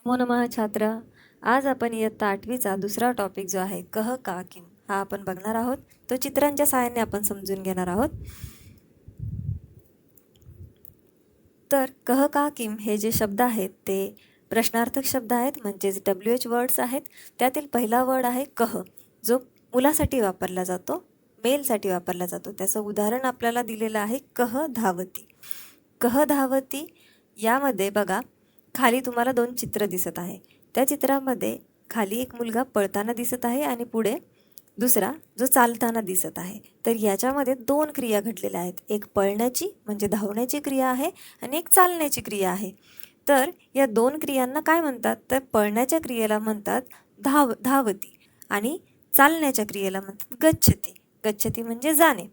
नमो नमः छात्र. आज आपण इयत्ता 8वीचा दुसरा टॉपिक जो आहे कह का किम हा आपण बघणार आहोत. तो चित्रांच्या सहाय्याने आपण समजून घेणार आहोत. तर कह का किम हे जे शब्द आहेत ते प्रश्नार्थक शब्द आहेत, म्हणजेच WH वर्ड्स आहेत. त्यातील पहिला वर्ड आहे कह, जो मुलासाठी वापरला जातो, मेलसाठी वापरला जातो. त्याचं उदाहरण आपल्याला दिलेलं आहे कह धावती. कह धावती यामध्ये बघा, खाली तुम्हाला दोन चित्र दिसत आहे. त्या चित्रामध्ये खाली एक मुलगा पळताना दिसत आहे आणि पुढे दुसरा जो चालताना दिसत आहे. तर याच्यामध्ये दोन क्रिया घडलेल्या आहेत. एक पळण्याची म्हणजे धावण्याची क्रिया आहे आणि एक चालण्याची क्रिया आहे. तर या दोन क्रियांना काय म्हणतात? तर पळण्याच्या क्रियेला म्हणतात धावती आणि चालण्याच्या क्रियेला म्हणतात गच्छती. गच्छती म्हणजे जाणे.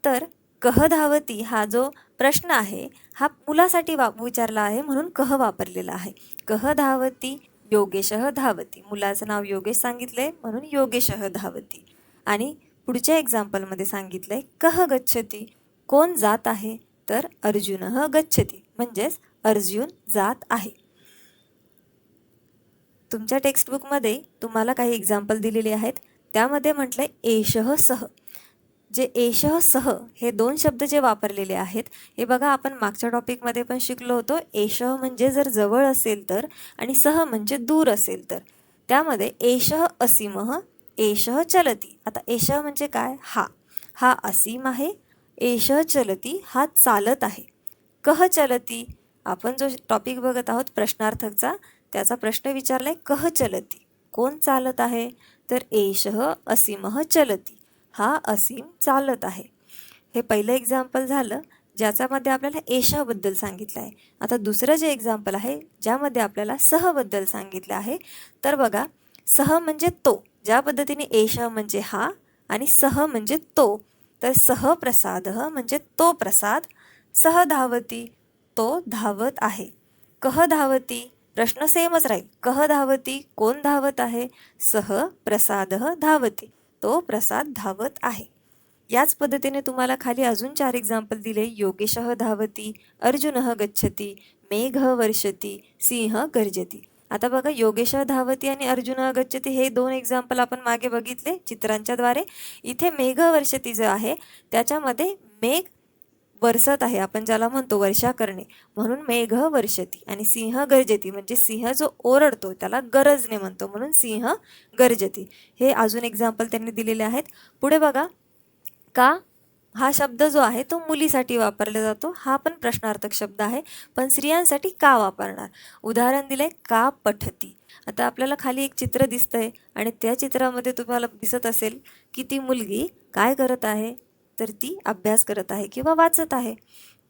तर कह धावती हा जो प्रश्न आहे हा मुलासाठी विचारला आहे, म्हणून कह वापरलेला आहे. कह धावती योगेशः धावती. मुलाचं नाव योगेश सांगितलंय म्हणून योगेशः धावती. आणि पुढच्या एक्झाम्पलमध्ये सांगितलंय कह गच्छती. कोण जात आहे? तर अर्जुनः गच्छती, म्हणजेच अर्जुन जात आहे. तुमच्या टेक्स्टबुकमध्ये तुम्हाला काही एक्झाम्पल दिलेले आहेत. त्यामध्ये म्हटलंय एषः सह. जे एषः सह हे दोन शब्द जे वापरलेले आहेत हे बघा, आपण मागच्या टॉपिकमध्ये पण शिकलो होतो. एषः म्हणजे जर जवळ असेल तर आणि सह म्हणजे दूर असेल तर. त्यामध्ये एषः असीमः, एषः चलती. आता एषः म्हणजे काय? हा असीम आहे. एषः चलती हा चालत आहे. कह चलती, आपण जो टॉपिक बघत आहोत प्रश्नार्थकचा, त्याचा प्रश्न विचारलाय कह चलती. कोण चालत आहे? तर एषः असीमः चलती. हा असीम चालत आहे. हे पहिलं एक्झाम्पल झालं ज्याच्यामध्ये आपल्याला एषाबद्दल सांगितलं आहे. आता दुसरं जे एक्झाम्पल आहे ज्यामध्ये आपल्याला सहबद्दल सांगितलं आहे. तर बघा, सह म्हणजे तो. ज्या पद्धतीने एषा म्हणजे हा आणि सह म्हणजे तो. तर सह प्रसादः म्हणजे तो प्रसाद. सह धावती, तो धावत आहे. कह धावती, प्रश्न सेमच राहील. कह धावती, कोण धावत आहे? सह प्रसादः धावती, तो प्रसाद धावत आहे. याच पद्धतीने तुम्हाला खाली अजून 4 एक्झाम्पल दिले. योगेशः धावती, अर्जुनः गच्छती, मेघः वर्षती, सिंह गर्जती. आता बघा, योगेशः धावती आणि अर्जुनः गच्छती हे दोन एक्झाम्पल आपण मागे बघितले चित्रांच्या द्वारे. इथे मेघ वर्षती जो आहे त्याच्यामध्ये मेघ वर्षत आहे, आपण ज्याला म्हणतो वर्षा करणे, म्हणून मेघ वर्षती. आणि सिंह गर्जती म्हणजे सिंह जो ओरडतो त्याला गरजणे म्हणतो, म्हणून सिंह गर्जती. हे अजून एक्झाम्पल त्यांनी दिलेले आहेत. पुढे बघा, का हा शब्द जो आहे तो मुलीसाठी वापरला जातो. हा पण प्रश्नार्थक शब्द आहे, पण स्त्रियांसाठी का वापरणार? उदाहरण दिलंय का पठती. आता आपल्याला खाली एक चित्र दिसतंय आणि त्या चित्रामध्ये तुम्हाला दिसत असेल की ती मुलगी काय करत आहे? तर ती अभ्यास करत आहे किंवा वाचत आहे.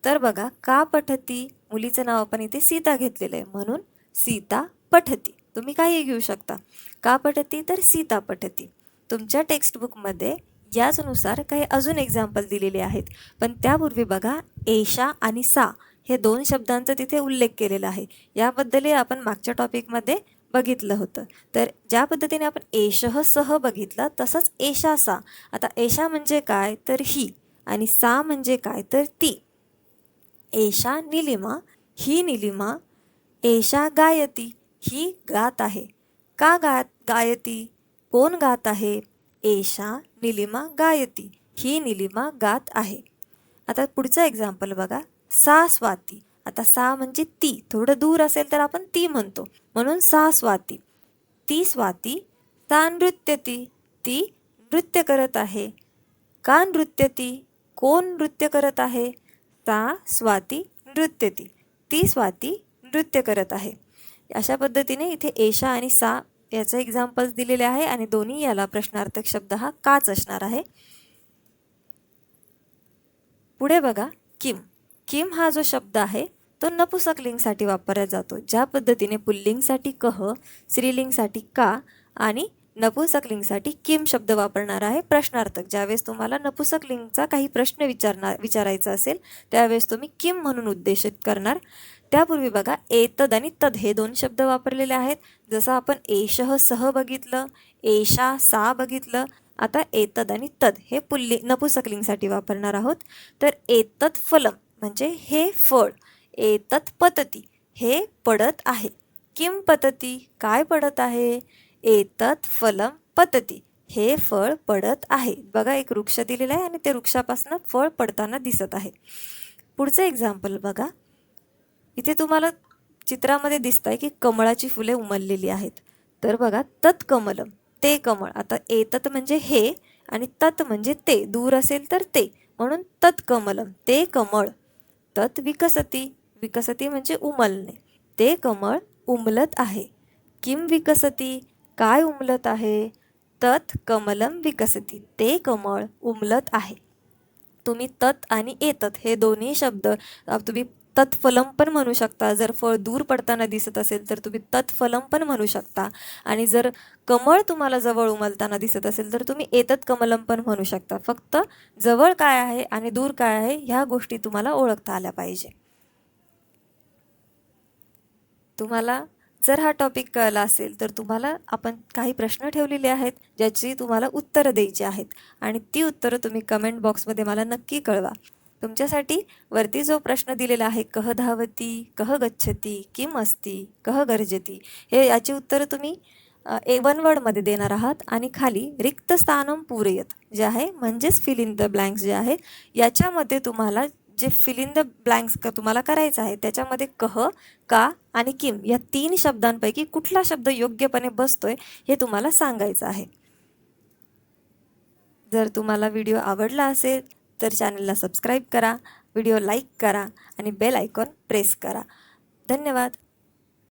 तर बघा, का पठती, मुलीचं नाव आपण इथे सीता घेतलेलं आहे म्हणून सीता पठती. तुम्ही काही घेऊ शकता. का पठती? तर सीता पठती. तुमच्या टेक्स्टबुकमध्ये याचनुसार काही अजून एक्झाम्पल दिलेले आहेत. पण त्यापूर्वी बघा, एषा आणि सा हे दोन शब्दांचा तिथे उल्लेख केलेला आहे. याबद्दल आपण मागच्या टॉपिकमध्ये बघितलं होतं. तर ज्या पद्धतीने आपण एषः सह बघितलं तसंच एषा सा. आता एषा म्हणजे काय? तर ही. आणि सा म्हणजे काय? तर ती. एषा निलिमा, ही निलिमा. एषा गायती, ही गात आहे. का गायती? कोण गात आहे? एषा निलिमा गायती, ही निलिमा गात आहे. आता पुढचं एक्झाम्पल बघा, सा स्वाती. आता सा म्हणजे ती, थोडं दूर असेल तर आपण ती म्हणतो, म्हणून सा स्वाती. ती स्वाती. सा नृत्यती, ती नृत्य करत आहे. का नृत्यती? कोण नृत्य करत आहे? सा स्वाती नृत्यती, ती स्वाती नृत्य करत आहे. अशा पद्धतीने इथे एषा आणि सा याचे एक्झाम्पल्स दिलेले आहे आणि दोन्ही याला प्रश्नार्थक शब्द हा काच असणार आहे. पुढे बघा, किम. किम हा जो शब्द आहे तो नपुंसकलिंगसाठी वापरला जातो. ज्या पद्धतीने पुल्लिंगसाठी कह, स्त्रीलिंगसाठी का आणि नपुंसकलिंगसाठी किम शब्द वापरणार आहे प्रश्नार्थक. ज्यावेळेस तुम्हाला नपुंसकलिंगचा काही प्रश्न विचारायचा असेल त्यावेळेस तुम्ही किम म्हणून उद्देशित करणार. त्यापूर्वी बघा, एतद आणि तद हे दोन शब्द वापरलेले आहेत. जसं आपण एषः सह बघितलं, एषा सा बघितलं. आता एतद आणि तद हे नपुंसकलिंगसाठी वापरणार आहोत. तर एतत् फलम म्हणजे हे फळ. एतत् पतती, हे पडत आहे. किम पतती, काय पडत आहे? एतत् फलम पतती, हे फळ पडत आहे. बघा एक वृक्ष दिलेला आहे आणि त्या वृक्षापासून फळ पडताना दिसत आहे. पुढचं एक्झाम्पल बघा. इथे तुम्हाला चित्रामध्ये दिसतंय की कमळाची फुले उमललेली आहेत. तर बघा तत् कमलम, ते कमळ. आता एतत् म्हणजे हे आणि तत् म्हणजे ते, दूर असेल तर ते, म्हणून तत् कमलम, ते कमळ. तत् विकसती, विकसती म्हणजे उमलणे, ते कमळ उमलत आहे. किम विकसती, काय उमलत आहे? तत् कमलम विकसती, ते कमळ उमलत आहे. तुम्ही तत् आणि एतत् हे दोन्ही शब्द तुम्ही तत्फलम पण म्हणू शकता. जर फळ दूर पडताना दिसत असेल तर तुम्ही तत्फलम पण म्हणू शकता. आणि जर कमळ तुम्हाला जवळ उमलताना दिसत असेल तर तुम्ही एतत् कमलम पण म्हणू शकता. फक्त जवळ काय आहे आणि दूर काय आहे ह्या गोष्टी तुम्हाला ओळखता आल्या पाहिजे. तुम्हाला जर हा टॉपिक कळला असेल तर तुम्हाला आपण काही प्रश्न ठेवलेले आहेत ज्याची तुम्हाला उत्तरं द्यायची आहेत आणि ती उत्तरं तुम्ही कमेंट बॉक्समध्ये मला नक्की कळवा. तुमच्यासाठी वरती जो प्रश्न दिलेला आहे, कह धावती, कह गच्छती, किम अस्ति, कह गर्जती, हे याची उत्तरं तुम्ही वन वर्डमध्ये देणार आहात. आणि खाली रिक्त स्थानम पूरयत जे आहे म्हणजेच फिल इन द ब्लँक्स जे आहे याच्यामध्ये तुम्हाला जे फिल इन द ब्लँक्स तुम्हाला करायचं आहे त्याच्यामध्ये कह, का आणि किम या 3 शब्दांपैकी कुठला शब्द योग्यपणे बसतोय हे तुम्हाला सांगायचं आहे. जर तुम्हाला व्हिडिओ आवडला असेल तर चॅनलला सबस्क्राईब करा, व्हिडिओ लाईक करा आणि बेल आयकॉन प्रेस करा. धन्यवाद.